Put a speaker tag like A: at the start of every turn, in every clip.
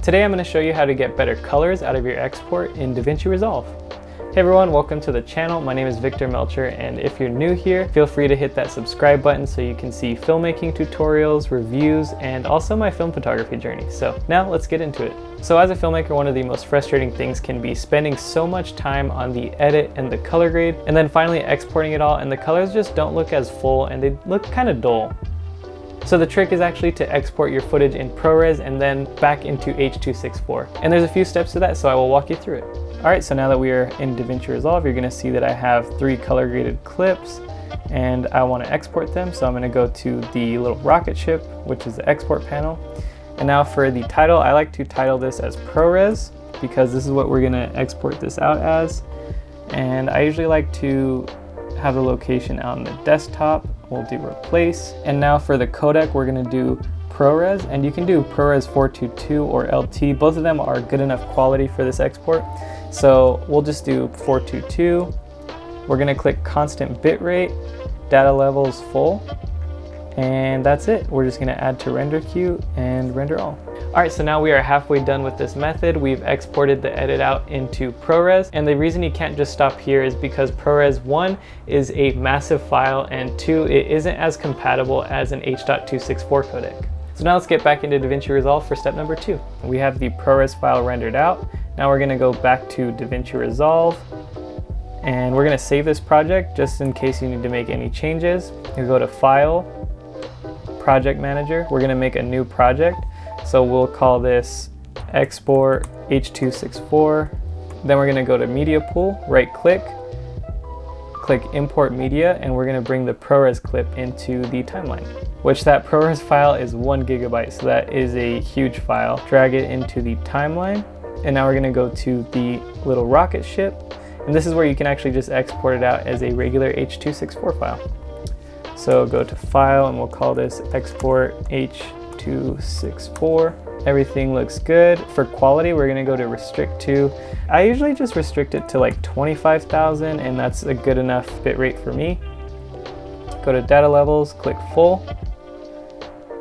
A: Today I'm going to show you how to get better colors out of your export in DaVinci Resolve. Hey everyone, welcome to the channel. My name is Victor Melcher, and if you're new here, feel free to hit that subscribe button so you can see filmmaking tutorials, reviews, and also my film photography journey. So now let's get into it. So as a filmmaker, one of the most frustrating things can be spending so much time on the edit and the color grade, and then finally exporting it all, and the colors just don't look as full and they look kind of dull. So the trick is actually to export your footage in ProRes and then back into H.264. And there's a few steps to that, so I will walk you through it. All right, so now that we are in DaVinci Resolve, you're gonna see that I have 3 color graded clips and I wanna export them. So I'm gonna go to the little rocket ship, which is the export panel. And now for the title, I like to title this as ProRes because this is what we're gonna export this out as. And I usually like to have the location out on the desktop. We'll do replace. And now for the codec, we're gonna do ProRes, and you can do ProRes 422 or LT. Both of them are good enough quality for this export. So we'll just do 422. We're gonna click constant bitrate, data levels full, and that's it. We're just gonna add to render queue and render all. All right, so now we are halfway done with this method. We've exported the edit out into ProRes, and the reason you can't just stop here is because ProRes 1 is a massive file, and 2, it isn't as compatible as an H.264 codec. So now let's get back into DaVinci Resolve for step number 2. We have the ProRes file rendered out. Now we're gonna go back to DaVinci Resolve, and we're gonna save this project just in case you need to make any changes. You go to File, Project Manager. We're gonna make a new project. So we'll call this Export H.264. Then we're gonna go to Media Pool, right click Import Media, and we're gonna bring the ProRes clip into the timeline, which that ProRes file is 1 GB, so that is a huge file. Drag it into the timeline, and now we're gonna go to the little rocket ship, and this is where you can actually just export it out as a regular H.264 file. So go to File, and we'll call this Export H.264. Everything looks good. For quality, we're gonna go to Restrict to. I usually just restrict it to like 25,000, and that's a good enough bitrate for me. Go to Data Levels, click Full,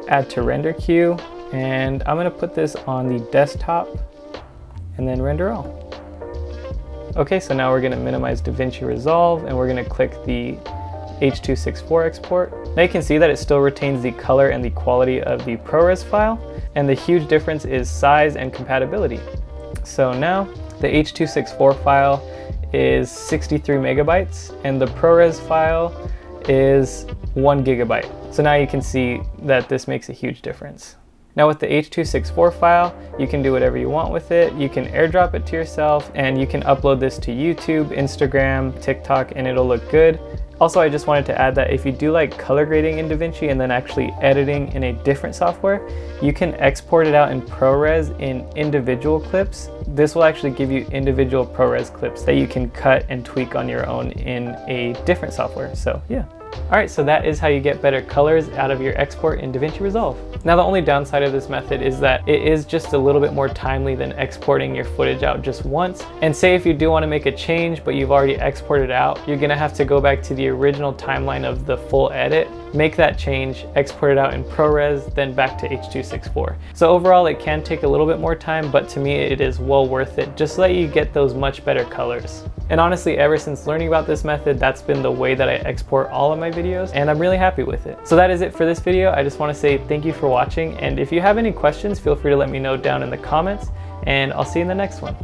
A: Add to Render Queue, and I'm gonna put this on the desktop and then render all. Okay, so now we're gonna minimize DaVinci Resolve, and we're gonna click the H.264 export. Now you can see that it still retains the color and the quality of the ProRes file, and the huge difference is size and compatibility. So now the H.264 file is 63 megabytes and the ProRes file is 1 gigabyte. So now you can see that this makes a huge difference. Now with the H.264 file, you can do whatever you want with it. You can airdrop it to yourself, and you can upload this to YouTube, Instagram, TikTok, and it'll look good. Also, I just wanted to add that if you do like color grading in DaVinci and then actually editing in a different software, you can export it out in ProRes in individual clips. This will actually give you individual ProRes clips that you can cut and tweak on your own in a different software. So yeah. All right, so that is how you get better colors out of your export in DaVinci Resolve. Now the only downside of this method is that it is just a little bit more timely than exporting your footage out just once. And say if you do want to make a change, but you've already exported out, you're gonna have to go back to the original timeline of the full edit, make that change, export it out in ProRes, then back to H.264. So overall, it can take a little bit more time, but to me, it is well worth it just so that you get those much better colors. And honestly, ever since learning about this method, that's been the way that I export all of my videos, and I'm really happy with it. So that is it for this video. I just want to say thank you for watching, and if you have any questions, feel free to let me know down in the comments, and I'll see you in the next one.